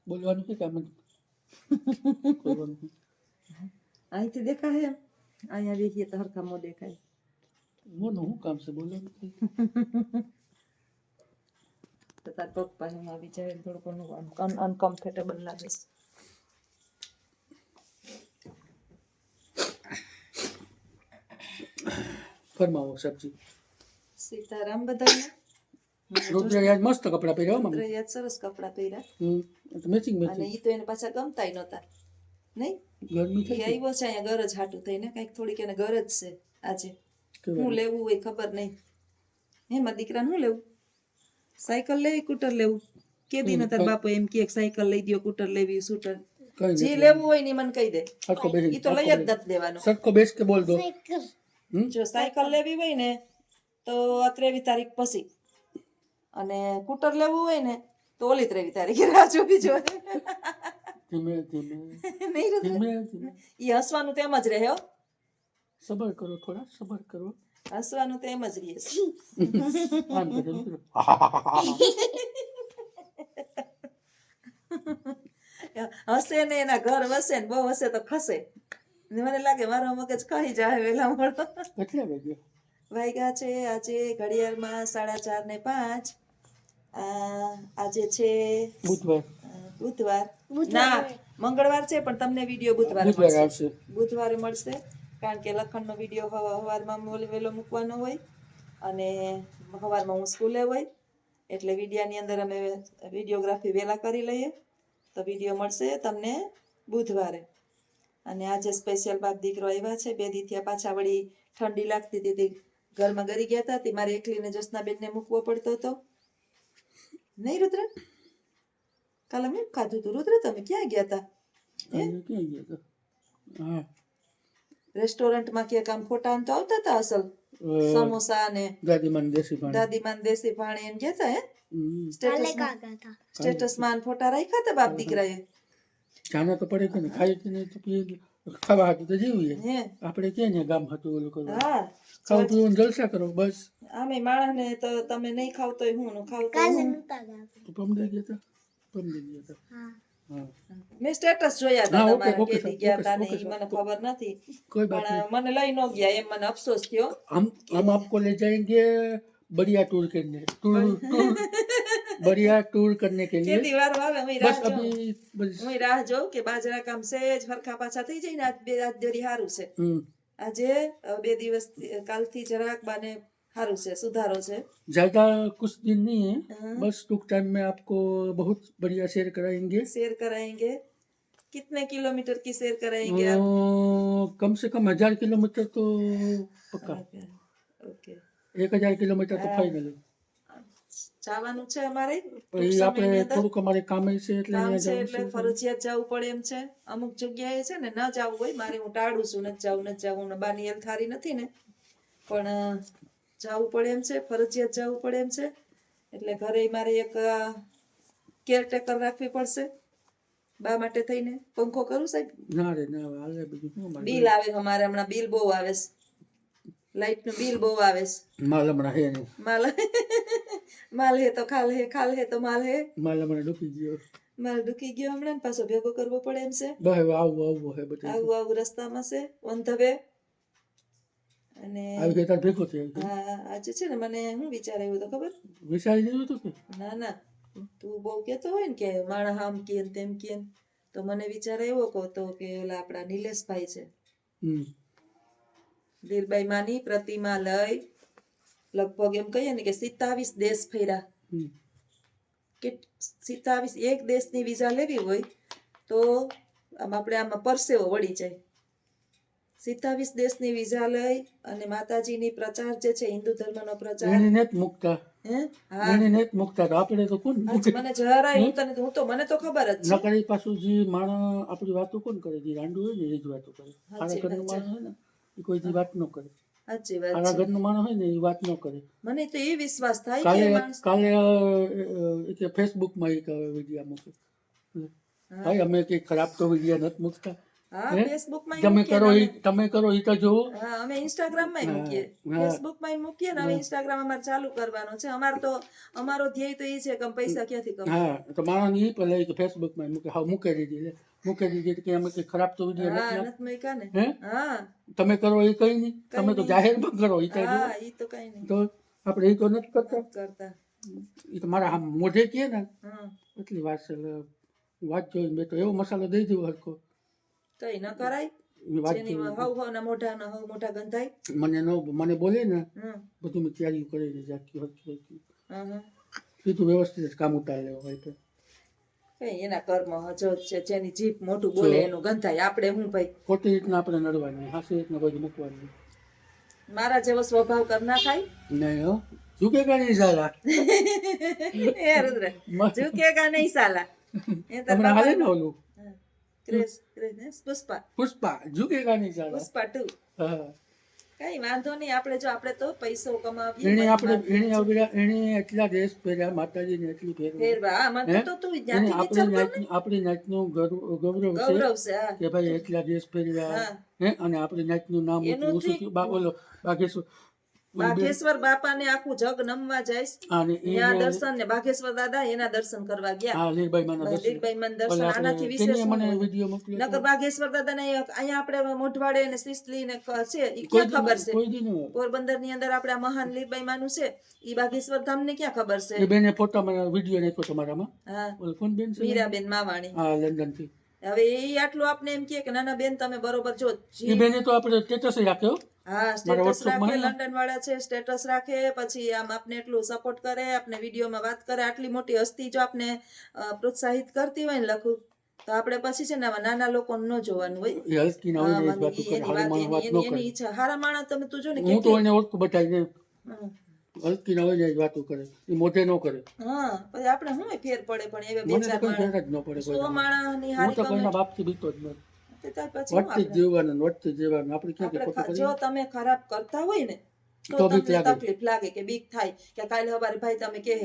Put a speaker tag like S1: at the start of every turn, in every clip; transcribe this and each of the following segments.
S1: બોલવાનું કે કામ કરવાનું
S2: અહીંથી દેખાય એમ અહીંયા બેસીએ તો હરખા મોં દેખાય
S1: મોનું શું કામ છે બોલવાનું કે?
S2: તો તાર પપ્પા હું આવી જાય થોડુંક અનકમ્ફર્ટેબલ લાગે છે
S1: ફરમાવો સબ્જી
S2: સીતારામ બધાને
S1: રોટલી આજ મસ્ત કપડાં પહેર્યા હો મમ્મી.
S2: યાદ સરસ કપડાં પહેર્યા
S1: મેચિંગ
S2: અને
S1: મેચિંગ
S2: ઈ તો એને પાછા ગમતાય નહોતા નહીં
S1: ગરમી
S2: ઈ
S1: થઈ
S2: આવ્યો છે અહીંયા ગરજ હાટું થઈને કઈક થોડીક એને ગરજ છે આજે હું લેવું હોય ખબર નહીં હે મારા દીકરાને શું લેવું સાયકલ લેવી કૂટર લેવું કે દી તાર બાપુ એમ કે સાયકલ લઈ દો કૂટર લેવી સ્કૂટર જે લેવું હોય ને ઈ મને કહી દે
S1: સરખો બેસી
S2: ઈ તો લઈ જ નથી દેવાનો
S1: સરખો બેસ કે બોલ દો
S2: જો સાયકલ લેવી હોય ને તો 23 તારીખ પછી અને કૂટર લેવું હોય ને તો ઓલી 23 તારીખે રાહ જોવી જોઈએ
S1: ધીમે ધીમે
S2: નહીં રુદ્ર?
S1: ધીમે ધીમે
S2: ઈ હસવાનું તો એમ જ રહે હો
S1: સબર કરો થોડા સબર કરો
S2: હસવાનું તો એમ જ રહે છે
S1: આમ કરે મિત્રો.
S2: હસે ને એના ઘર વસે ને બહુ હસે તો ખસે ને મને લાગે મારો મગજ કહી જાય વેલા મળો
S1: કેટલા વાગ્યા
S2: વાગ્યા છે આજે ઘડિયાળમાં 4:30 ને 5 આજે છે
S1: બુધવાર
S2: બુધવાર ના મંગળવાર છે પણ તમને વિડીયો બુધવારે
S1: બુધવાર
S2: મળશે
S1: આવશે
S2: બુધવારે મળશે કારણ કે લખનનો વિડીયો સવારમાં વહેલો મૂકવાનો હોય અને સવારમાં હું સ્કૂલે હોય એટલે વિડીયાની અંદર અમે વિડીયોગ્રાફી વહેલા કરી લઈએ તો વિડીયો મળશે તમને બુધવારે અને આજે સ્પેશિયલ બાપ દીકરો આવ્યા છે 2 દી થયા પાછા વળી ઠંડી લાગતી હતી ઘરમાં ગરી ગયા હતા તે મારે એકલીને જ્યોત્સનાબેનને મૂકવો પડતો હતો નહીં રુદ્ર કાલે હું ખાધું તું રુદ્ર તમે ક્યાં ગયા હતા
S1: ક્યાં ગયા હતા હા
S2: રેસ્ટોરન્ટમાં ક્યાંક આમ ફોટા તો આવતા હતા અસલ સમોસા ને
S1: દાદીમાન દેશી પાણી
S2: દાદીમાન દેશી પાણી એમ ગયા હતા હે
S1: હમ.
S2: સ્ટેટસમાં ફોટા રાખ્યા હતા બાપ દીકરાએ
S1: જાના તો પડે કે ને ખાઈ કે નહીં તો પીએ ખાવા હતું તો જીવીએ
S2: હે
S1: આપણે ક્યાં ને ગામ હતું ઓલું કરવું
S2: હા
S1: ખાવું પીવું ને જલસા કરો બસ
S2: આમે માણસને તો તમે નહીં ખાવ તોય હું ને ખાવ તો હું
S1: તો પમદે ગયા હતા પમદે ગયા હતા હા
S2: મેં સ્ટેટસ જોયા
S1: હા,
S2: હતા
S1: ઓકે,
S2: તમારા
S1: ઓકે,
S2: કેદી
S1: સર,
S2: ગયા
S1: ઓકે,
S2: હતા ને
S1: ઓકે,
S2: ઈ
S1: સર,
S2: મને ખબર નથી
S1: कोई बात
S2: પણ મને લઈ ન ગયા એમ મને અફસોસ થયો
S1: हम आपको ले जाएंगे बढ़िया टूर करने टूर टूर बढ़िया टूर करने के लिए
S2: કેદી વાર આવે હું
S1: बस
S2: રાહ જોઉં
S1: अभी बस
S2: હું રાહ જોઉં કે બાજરા કામ સેજ ફરખા પાછા થઈ જાય ને આજ દોરી હારું છે આજે 2 દિવસ કાલથી જરાક બાને હારું છે સુધારો છે
S1: ज्यादा कुछ दिन नहीं है
S2: हाँ।
S1: बस टूक टाइम में आपको बहुत बढ़िया शेयर कराएंगे
S2: शेयर कराएंगे कितने किलोमीटर की शेयर कराएंगे आप
S1: कम से कम 1000 किलोमीटर तो पक्का
S2: ઓકે
S1: 1000 किलोमीटर तो फाइनल
S2: જવાનું છે અમારે
S1: પછી આપણે થોડુંક અમારે કામ છે એટલે
S2: કામ
S1: અહીંયા
S2: છે
S1: જવું
S2: એટલે ફરજિયાત જવું પડે એમ છે અમુક જગ્યાએ છે ને ન જવું હોય મારે હું ટાળું છું નથી જવું ને બાની હેલ્થ સારી નથી ને પણ જવું પડે એમ છે ફરજિયાત જવું પડે એમ છે એટલે ઘરે મારે એક કેરટેકર રાખવી પડશે બા માટે થઈને પંખો કરું સાહેબ
S1: ના રે ના હાલે બધું શું મારે
S2: બિલ આવે અમારે હમણાં બિલ બહુ આવે છે લાઈટ નું બિલ બહુ આવે છે
S1: માલ હમણાં હે નહીં
S2: માલ માલ હે તો ખાલ હે તો માલ હે
S1: માલ હમણાં ડૂબી ગયો
S2: માલ ડૂકી ગયો હમણાં ને પાછો ભેગો કરવો પડે એમ છે
S1: બસ હવે આવું હે બધું
S2: આવું રસ્તામાં છે ઓન ધ વે અને
S1: આવી ગયા તાર ભેગો થયો
S2: હા આજે છે ને મને શું વિચાર આવ્યો તો ખબર
S1: વિચારી લીધું હતું કે
S2: ના ના તું બહુ કેતો હોય ને કે માણસ આમ કે ને તેમ કે ને, તો મને વિચાર આવ્યો કહતો કે ઓલા આપણા નિલેશભાઈ છે
S1: હમ
S2: ધીરબાઈ માની પ્રતિમા લઈ લગભગ એમ કહીએ ને કે 27 દેશ ફર્યા
S1: હમ
S2: કે 27 એક દેશની વિઝા લેવી હોય તો આપણે આમાં પરસેવો વળી જાય 27 દેશની વિઝા લઈ અને માતાજીની પ્રચાર જે છે હિન્દુ ધર્મનો પ્રચાર
S1: એને નથી મુકતા
S2: હે હા
S1: એને નથી મુકતા તો આપણે તો કોણ મૂકે?
S2: મને જરાય હું તો મને તો ખબર જ છે
S1: નકરી પાછું જે માણસ આપણી વાતો કોણ કરે જે રાંડું હોય ને એ જ વાતો કરે સારા ઘરનું માણસ હોય ને એ કોઈ દી વાત ન કરે
S2: સાચી વાત
S1: સારા
S2: છે
S1: ઘરનું માણસ હોય ને એ વાત ન કરે
S2: મને તો એ વિશ્વાસ થાય કે
S1: કાલે
S2: માણસ
S1: કાલે કે ફેસબુકમાં એક વિડીયો મૂકે ભાઈ અમે કઈ ખરાબ તો વિડીયો નથી મૂકતા
S2: હા
S1: હે?
S2: ફેસબુક માં
S1: તમે
S2: મૂકીએ
S1: કરો
S2: ને
S1: ઈ તમે કરો ઈ તો જોવો.
S2: હા અમે ઇન્સ્ટાગ્રામ માં
S1: હા,
S2: મૂકીએ
S1: હા.
S2: ફેસબુક માં મૂકીએ ને હવે ઇન્સ્ટાગ્રામ અમારે ચાલુ કરવાનું છે અમારો ધ્યેય તો એ છે કે અમે પૈસા ક્યાંથી કમાઈએ.
S1: હા તો માણસ ઈ પેલા ઈ કે ફેસબુકમાં મૂકે હા મૂકે દીધી લે મૂકે દીધી કે અમે કઈ ખરાબ તો વિડીયો
S2: હા
S1: નથી
S2: નથી મૂક્યા ને
S1: હે
S2: હા
S1: તમે કરો એ કઈ નહીં તમે તો
S2: નહીં.
S1: જાહેરમાં કરો ઈ તો જો
S2: હા ઈ તો કઈ નહીં
S1: તો આપણે ઈ તો નથી કરતા
S2: નથી કરતા
S1: ઈ તો મારા આમ મોઢે કહે ને
S2: હમ
S1: એટલી વાત છે એટલે વાત જોઈને મેં તો એવો મસાલો દઈ દીધો હરખો
S2: કઈ ન કરાય
S1: મેં વાત
S2: જેની
S1: જોઈને
S2: હવ હવ ના મોઢા ગંધાય
S1: મને બોલે ને
S2: હમ
S1: બધું મેં તૈયારી કરીને જાકી હરખી
S2: હમ
S1: સીધું વ્યવસ્થિત જ કામ ઉતાર લેવો હોય તો
S2: કઈ એના કર્મ હજર છે જેની જીભ મોટું બોલે એનું ગંધાય આપણે હું ભાઈ
S1: ખોટી રીતના આપણે નડવાની હાસી રીતના બધું મૂકવાની
S2: મારા જેવો સ્વભાવ કર ના ખાય
S1: નહીં હો ઝુકેગા નહીં સાલા
S2: એ રુદ્ર ઝુકેગા નહીં સાલા એ તાર
S1: તમને હાલે ને
S2: બાપા
S1: ઓલું
S2: ક્રેઝ
S1: પુષ્પા ઝુકેગા નહીં સાલા
S2: પુષ્પા 2
S1: હા
S2: કઈ વાંધો નહીં આપણે તો પૈસો કમાવીએ
S1: એને આપણે એને એટલા ડ્રેસ પહેર્યા માતાજીને એટલી પહેર્યા
S2: ફેરવા હા મને તો તું
S1: એને
S2: જ્યાંથી
S1: આપણી નાતનું ગૌરવ છે
S2: ગૌરવ છે હા
S1: કે ભાઈ એટલા ડ્રેસ પહેર્યા
S2: હા
S1: હે અને આપણી નાતનું નામ
S2: એનું
S1: ઊંચું થયું ઓલો બાગેશ્વર
S2: બાઘેશ્વર બાપાને આખું જગ નમવા જાય
S1: અને
S2: ત્યાં દર્શન ને બાઘેશ્વર દાદા એના દર્શન કરવા ગયા
S1: હા લીરબાઈ માના દર્શન
S2: લીલબાઈ મને દર્શન આનાથી વિશેષ
S1: તેને
S2: શું
S1: મને
S2: હોય?
S1: વિડીયો મોકલ્યો
S2: નકર બાઘેશ્વર દાદા ને અહીંયા આપણે મોઢવાડે ને સિસલી ને છે ઈ ક્યાં ખબર છે
S1: કોઈ દી ન
S2: પોરબંદર ની અંદર આપણે આ મહાન લીલબાઈ માનું છે ઈ બાઘેશ્વર ધામ ને ક્યાં ખબર છે
S1: એ બેને ફોટામાં વિડીયો નાખ્યો તમારામાં
S2: હા
S1: ઓલો કોણ બેન છે
S2: મીરાબેન માવાણી
S1: હા લંડન થી
S2: હવે એ આટલું આપને એમ કે નાના બેન તમે બરોબર જો
S1: એ બેને તો આપણે સ્ટેટસ રાખ્યો
S2: હા
S1: મારા
S2: સ્ટેટસ
S1: WhatsApp માં
S2: રાખે
S1: હે ને?
S2: લંડન વાળા છે સ્ટેટસ રાખે પછી આમ આપને એટલું સપોર્ટ કરે આપને વિડીયોમાં વાત કરે આટલી મોટી હસ્તી જો આપને પ્રોત્સાહિત કરતી હોય ને લખું તો આપણે પછી છે ને આવા નાના લોકોને ન જોવાનું હોય
S1: એ હલકી ના હોય
S2: હા,
S1: ને
S2: મને
S1: વાતો કરે
S2: એની
S1: હારું
S2: વાત
S1: માણસ વાત ન
S2: એની
S1: કરે
S2: એની ઈચ્છા હારા માણસ તમે તું જો ને
S1: હું તો એને ઓળખું બતાવીને
S2: હમ.
S1: હલકી ના હોય ને જ વાતો કરે એ મોઢે ન કરે
S2: હા પછી આપણે શું ફેર પડે પણ એવા બે
S1: મને તો
S2: ચાર
S1: કોઈ ફેર
S2: માણસ
S1: જ ન પડે
S2: 100 માણસ ની
S1: હું
S2: હારી
S1: તો
S2: કમેન્ટ
S1: કોઈના બાપથી બીતો જ નથી
S2: ત્યાર પછી હું
S1: વટતી જ જીવવાનું વટતી જ જીવવાનું આપણે ક્યાં કે ખોટું
S2: આપણે જો
S1: કરી
S2: તમે ખરાબ કરતા હોય ને તો
S1: તો બીક
S2: તમને
S1: લાગે.
S2: તકલીફ લાગે કે બીક થાય કે કાલે હવારે ભાઈ તમે કહે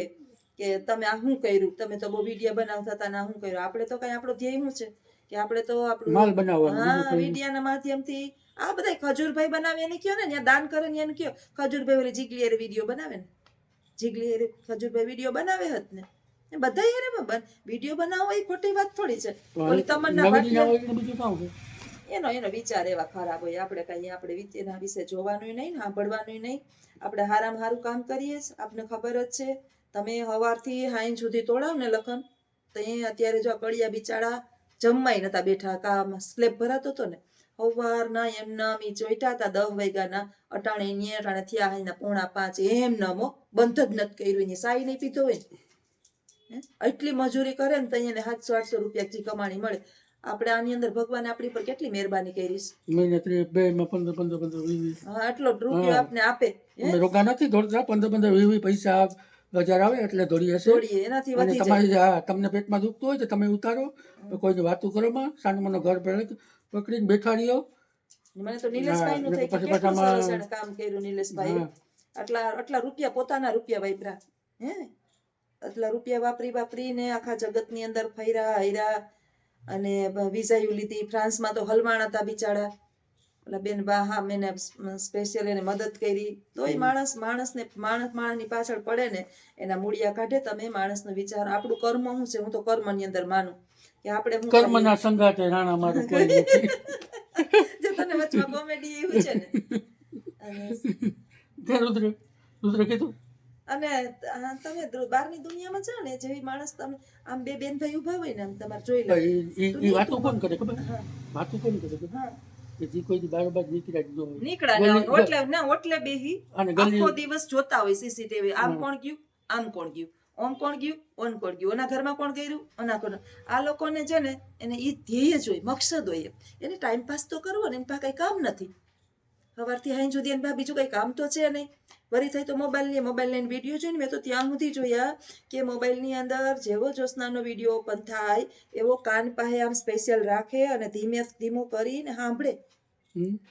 S2: કે તમે આ શું કર્યું તમે તો બહુ વિડીયો બનાવતા હતા ને આ શું કર્યું આપણે તો કઈ આપણો ધ્યેય શું છે કે આપણે તો
S1: માલ
S2: આપણું
S1: બનાવવાનો બીજું
S2: હા
S1: કઈ
S2: વિડીયાના માધ્યમથી આ બધા ખજૂરભાઈ બનાવે એને કયો ને ત્યાં દાન કરે ને એને કયો ખજૂરભાઈ ઓલી જીગલી હારે વિડીયો બનાવે ને જીગલી હારે ખજૂરભાઈ વિડીયો બનાવે હત ને એ બધા હારે વિડીયો બનાવવો એ ખોટી વાત થોડી છે ઓલી તમન્ના
S1: નવીન ના
S2: ભાટિયા
S1: હોય ને બીજું કામ છે
S2: એનો વિચાર એવા ખરાબ હોય આપણે કઈ આપણે એના વિશે જોવાનું નહીં ને સાંભળવાનું નહીં આપણે હારામાં હારું કામ કરીએ જ આપને ખબર જ છે તમે સવારથી હાઈન સુધી તોડાવ ને લખન તો એ અત્યારે જો કડિયા બિચારા જમવાય નતા બેઠા કામ સ્લેબ ભરાતો હતો ને સવારના એમ નામ ઈ ચોઈટા હતા 10 વાગ્યાના અટાણે ને અટાણે થયા હાઈના 4:45 એમ નામો બંધ જ નથી કર્યું ને સાઈ નહીં પીધો હોય ને એટલી મજૂરી કરે ને તો એને 700-800 રૂપિયા જે કમાણી મળે આપણે આની અંદર ભગવાન આપણી પર કેટલી મહેરબાની કરી છે
S1: મહિને 2 માં 15 20
S2: હા આટલો રૂપિયો આપને આપે
S1: અમે રોકા નથી દોડતા 15 20 પૈસા 1000 આવે એટલે દોડી હશે
S2: દોડીએ એનાથી
S1: અને
S2: વધી જાય
S1: તમારી તમને પેટમાં દુખતું હોય તો તમે ઉતારો કોઈને વાતું કરો માં સાંજમાં ઘર પકડીને બેઠા રહ્યો
S2: મને તો નિલેશભાઈ નું થઈ ગયું કેટલું સરસ એને કામ કર્યું નિલેશભાઈ આટલા રૂપિયા પોતાના રૂપિયા વાપરા હે આટલા રૂપિયા વાપરીને આખા જગતની અંદર ફર્યા હર્યા અને વિઝાયું લીધી ફ્રાન્સમાં તો હલવાણ હતા બિચારા ઓલા બેન બા મેને સ્પેશિયલ એને મદદ કરી તોય માણસની પાછળ પડે ને એના મૂળિયા કાઢે તમે માણસનો વિચાર આપણું કર્મ શું છે હું તો કર્મની અંદર માનું કે આપણે હું
S1: કર્મના સંગાતે રાણા મારું કોઈ નથી
S2: જો તને વચમાં કોમેડી એવું છે ને
S1: અને રુદ્ર કીધું
S2: અને તમે બહારની દુનિયામાં જાઓ ને જેવી માણસ તમે આમ બે બેન ભાઈ ઉભા હોય ને આમ તમારે જોઈ લો
S1: એ વાતો કોણ કરે ખબર વાતો કોણ કરે ખબર
S2: હા
S1: કે જે કોઈ બારોબાર નીકળ્યા જ ન હોય
S2: નીકળ્યા ઓટલે બેહી
S1: અને
S2: આખો દિવસ જોતા હોય સીસીટીવી આમ કોણ ગયું આમ કોણ ગયું ઓમ કોણ ગયું ઓન કોણ ગયું ઓના ઘરમાં કોણ કર્યું ઓના કોણ આ લોકોને છે ને એને ઈ ધ્યેય જ હોય મકસદ હોય એને ટાઈમ પાસ તો કરવો ને એની પાસે કઈ કામ નથી સવારથી હાઈ સુધી એની પાસે બીજું કઈ કામ તો છે નહીં વરી થઈ તો મોબાઈલ લઈને વિડીયો જોઈને મેં તો ત્યાં સુધી જોયા કે મોબાઈલની અંદર જેવો જ્યોત્સનાનો વિડીયો ઓપન થાય એવો કાન પાસે આમ સ્પેશિયલ રાખે અને ધીમો કરીને સાંભળે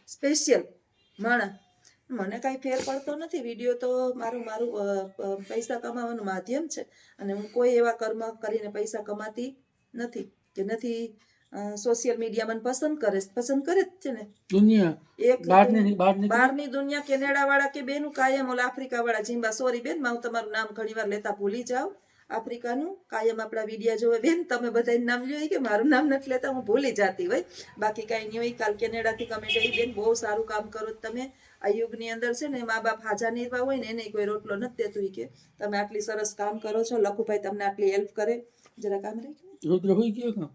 S2: સ્પેશિયલ માણસ મને કાંઈ ફેર પડતો નથી વિડીયો તો મારું પૈસા કમાવાનું માધ્યમ છે અને હું કોઈ એવા કર્મ કરીને પૈસા કમાતી નથી કે નથી સોશિયલ મીડિયા મને પસંદ કરે જ છે ને
S1: દુનિયા
S2: એક બહારની દુનિયા કેનેડા વાળા કે બેનું કાયમ ઓલા આફ્રિકા વાળા જીંબા સોરી બેન હું તમારું નામ ઘણીવાર લેતા ભૂલી જાઉં આફ્રિકાનું કાયમ આપણા વિડિયા જોવે બેન તમે બધાનું નામ લ્યો કે મારું નામ નથી લેતા હું ભૂલી જાતી હોય બાકી કાંઈ નહીં હોય કાલ કેનેડાથી કમેન્ટ આવી બેન બહુ સારું કામ કરો તમે આ યુગની અંદર છે ને મા બાપ હાજા નિર્વાહ હોય ને એને કોઈ રોટલો નથી દેતું કે તમે આટલી સરસ કામ કરો છો લખુભાઈ તમને આટલી હેલ્પ કરે જરા કામ રાખી
S1: રુદ્ર હોઈ ગયો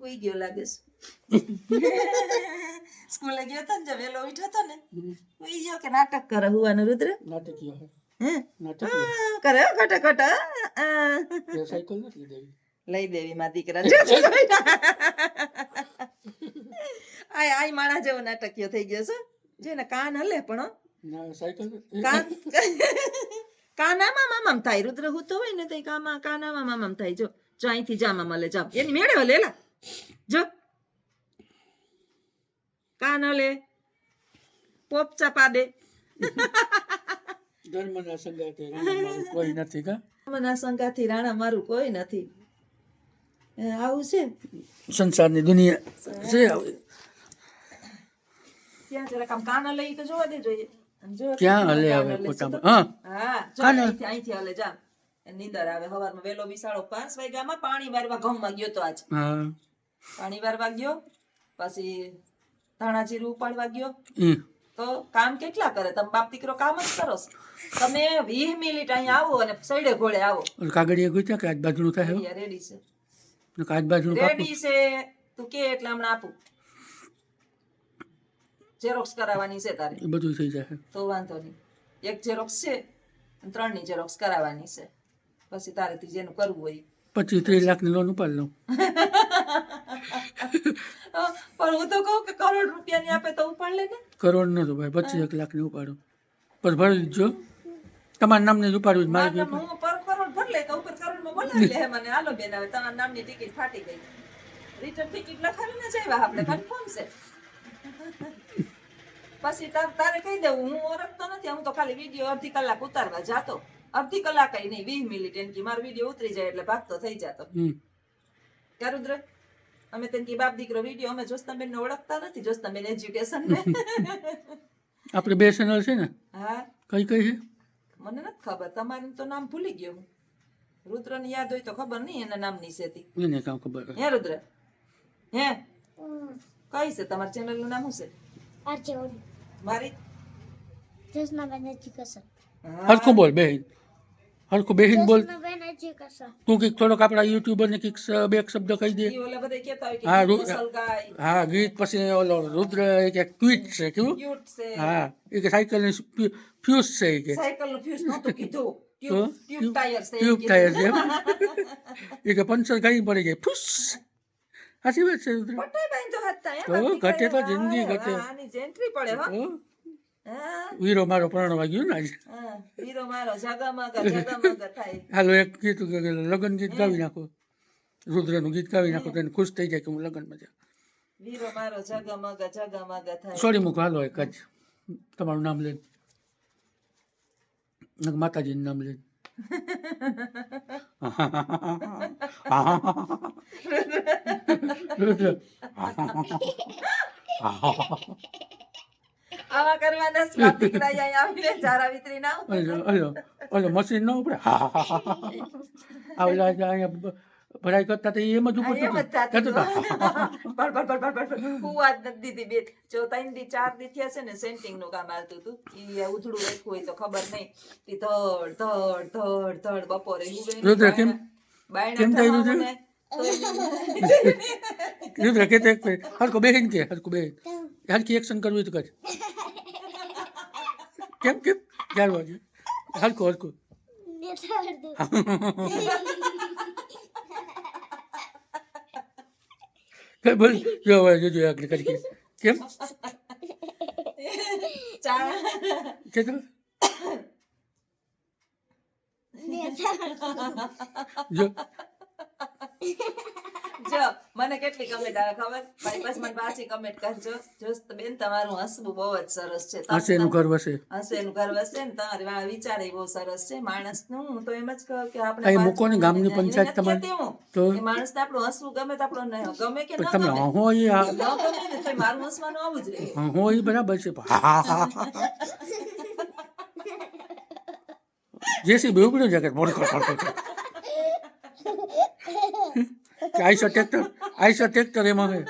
S2: હોઈ ગયો લાગે છે સ્કૂલે ગયો તો ને જે વેલો ઉઠ્યો તો ને હોઈ ગયો કે નાટક કરે હુવાનું રુદ્ર
S1: નાટકીય
S2: હે
S1: નાટક
S2: કરે ખોટા ખોટા
S1: સાયકલ નથી દેવી
S2: લઈ દેવી માં દીકરા આય માણા જેવો નાટકીય થઈ ગયો છે જેને કાન હલે પણ
S1: ના સાયકલ
S2: કાનામાં મામામ થાય રુદ્ર હું તો હોય ને તો કાનામાં મામામ થાય જો અહીંથી જામાં મળે જાવ એની મેળે લેલા જો કાન હલે પોપચા પાડે
S1: ધર્મના સંગાથે રાણા કોઈ નથી કા
S2: ધર્મના સંગાથી રાણા મારું કોઈ નથી આવું છે
S1: સંસારની દુનિયા છે
S2: ત્યાં જરાક આમ કાન હલે ઈ તો જોવા દે જોઈએ
S1: ક્યાં હલે આવે પોતામાં
S2: હા જો અહીંથી હલે જા નીંદર આવે સવારમાં વેલો બિસાડો 5 વાગ્યામાં પાણી વારવા ઘઉંમાં ગયો તો આજ પાણી વારવા ગયો પછી ધાણા જીરું ઉપાડવા ગયો તો કામ કેટલા કરે તમે બાપ દીકરો કામ જ કરો તમે 20 મિનિટ અહીંયા આવો અને સૈડે ઘોડે આવો
S1: કાગળિયા ગોત્યા કે આજ બાજુનું થાય
S2: રેડી છે
S1: આજ બાજુનું
S2: રેડી છે તું કે એટલે હમણાં આપું ઝેરોક્સ કરાવવાની છે તારે
S1: એ બધું થઈ જાય
S2: તો વાંધો નહીં એક ઝેરોક્સ છે અને 3 ની ઝેરોક્સ કરાવવાની છે પછી તારેથી જેનું કરવું હોય
S1: 25-30 લાખની લોન ઉપાડ લઉં
S2: પણ હું તો કહું કે કરોડ રૂપિયાની આપે તો ઉપાડ લે ને
S1: કરોડ ન તો ભાઈ 25 લાખની ઉપાડો પર ભરી જો તમારા નામની જ ઉપાડવું મારે
S2: હું પર કરોડ ભર લે તો ઉપર કરોડમાં બોલાવી લે મને હાલો બેન હવે તમારા નામની ટિકિટ ફાટી ગઈ રિટર્ન ટિકિટ લખાવીને જઈવા આપણે કન્ફર્મ છે પછી તારે કહી દેવું હું ઓળખતો નથી હું તો ખાલી વિડીયો અડધી કલાક ઉતારવા જાતો અડધી કલાક નહીં 20 મિનિટ એમ કે મારો વિડીયો ઉતરી જાય એટલે ભાગતો થઈ જાતો ક્યાં રુદ્ર અમે તેમ કે બાપ દીકરો વિડીયો અમે જોસ્નાબેન ને ઓળખતા નથી જોસ્નાબેન એજ્યુકેશન ને
S1: આપણે બે ચેનલ છે ને
S2: હા
S1: કઈ કઈ છે
S2: મને નથી ખબર તમારું તો નામ ભૂલી ગયો હું રુદ્ર ને યાદ હોય તો ખબર નહીં એના નામની છે તી
S1: એને કામ ખબર
S2: હે રુદ્ર હે કઈ છે તમારા ચેનલ નું નામ શું છે મારી
S3: જોસ્નાબેન એજ્યુકેશન
S1: હરખું બોલ બેહીન હરખું બેહીન બોલ તું કઈક થોડોક આપણા યુટ્યુબર ને કઈક બે શબ્દ કહી દે
S2: ઓલા બધા કહેતા હોય કે
S1: હા
S2: મુસલ ગાય
S1: હા ગીત પછી ઓલો રુદ્ર એક ટ્વીટ છે કેવું
S2: ક્યુટ છે
S1: હા એ કે સાયકલ ની ફ્યુઝ છે એ કે
S2: સાયકલ નું ફ્યુઝ નહોતું કીધું
S1: તો
S2: ટ્યુબ ટાયર છે
S1: ટ્યુબ ટાયર છે એ કે પંચર ઘણી પડી ગઈ ફૂસ સાચી વાત છે રુદ્ર
S2: પટાઈ બાઈ તો હતા
S1: તો ઘટે તો જિંદગી ઘટે
S2: આની જેન્ટ્રી પડે હો
S1: વીરો મારો પરણવા ગયો ને આજે
S2: વીરો મારો જગમગ થાય
S1: હાલો એક ગીત લગ્ન ગીત ગાવી નાખો રુદ્રનું ગીત ગાવી નાખો તો એને ખુશ થઈ જાય કે હું લગ્નમાં જાઉં
S2: વીરો મારો જગમગ થાય
S1: સોરી મૂકો હાલો એક જ તમારું નામ લઈને માતાજીનું નામ લઈને
S2: આવા કરવાના સ્વાદ દીકરા અહીંયા આવીને ચારા વિતરી ના
S1: ઓલો મશીન ન ઉપડે આવલા અહીંયા ભરાઈ કરતા તો એમ જ ઉપર
S2: કુવા દીધી બે જો 3 દી 4 દી થયા છે ને સેન્ટિંગ નું કામ આવતું હતું ઈ ઉધડું રાખ્યું હોય તો ખબર નહીં ઈ ધડ ધડ ધડ ધડ બપોરે
S1: રુદ્ર કેમ થાય રુદ્ર કે હરકો બેહીન કે હરકો બેહીન હરકી એક્શન કરવી તો કર કેમ કેમ ચાર વાગે હરકો હરકો બોલ જો જોજો આગળ કરી કેમ કે તો
S2: જો મને કેટલી કમેન્ટ આવે ખબર ભાઈ પછી મને પાછી કમેન્ટ કરજો જો બેન તમારું હસવું બહુ જ સરસ છે
S1: હશે એનું ઘર વસે
S2: હસેનું ઘર વસે ને તમારી વિચાર બહુ સરસ છે માણસનું હું તો એમ જ કહું કે આપણે
S1: અહીં મૂકો ને ગામની પંચાયત તમારે તો
S2: એ માણસને આપણું હસવું ગમે તો આપણું ગમે કે ન
S1: તમે
S2: ગમે
S1: હો એ
S2: ન ગમે ને તો મારું હસવાનું આવું જ રહે
S1: હો એ બરાબર છે હા હા જેસી બેવડ્યો જગત મોડ આઈસો ટ્રેક્ટર એમાં હે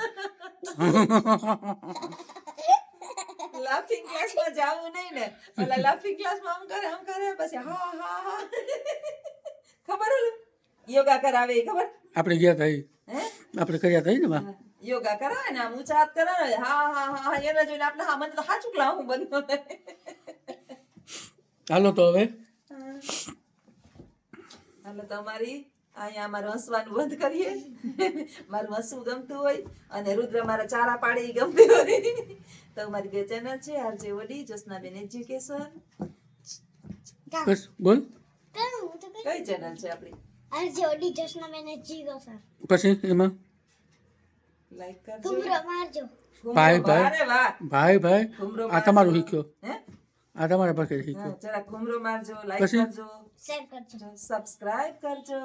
S2: લાફિંગ ક્લાસમાં જાવું નહીં ને ઓલા લાફિંગ ક્લાસમાં આમ કરે પછી હા હા હા ખબર ઓલું યોગા કરાવે ઈ ખબર
S1: આપણે ગયા હતા ઈ.
S2: હે
S1: આપણે કર્યા હતા ઈ ને બા.
S2: યોગા કરાવે ને આમ ઊંચા હાથ કરાવે હા હા હા એને જોઈને આપણે હા મને તો સાચું લાવું બનતો
S1: હાલો તો હવે
S2: હાલો તમારી અહીંયા અમારું હસવાનું બંધ કરીએ મારું હસવું ગમતું હોય અને રુદ્ર મારા ચારા પાડી ઈ ગમતી હોય તો મારી બે ચેનલ છે આરજે વડી જ્યોત્સનાબેન એજ્યુકેશન
S1: બસ બોલ
S2: કઈ ચેનલ છે આપણી
S3: આજે ઓડી જસના મેને જીગો સર
S1: પછી એમાં
S2: લાઈક કરજો
S3: ઘુમરો મારજો
S1: ભાઈ, ભાઈ.
S2: અરે વાહ
S1: ભાઈ
S2: ઘુમરો
S1: આ તમારું
S2: મારજો.
S1: શીખ્યો
S2: હે
S1: આ તમારા પાસે
S2: હા,
S1: શીખ્યો
S2: જરા ઘુમરો મારજો લાઈક
S1: પછી?
S2: કરજો
S3: શેર કરજો
S2: સબસ્ક્રાઇબ કરજો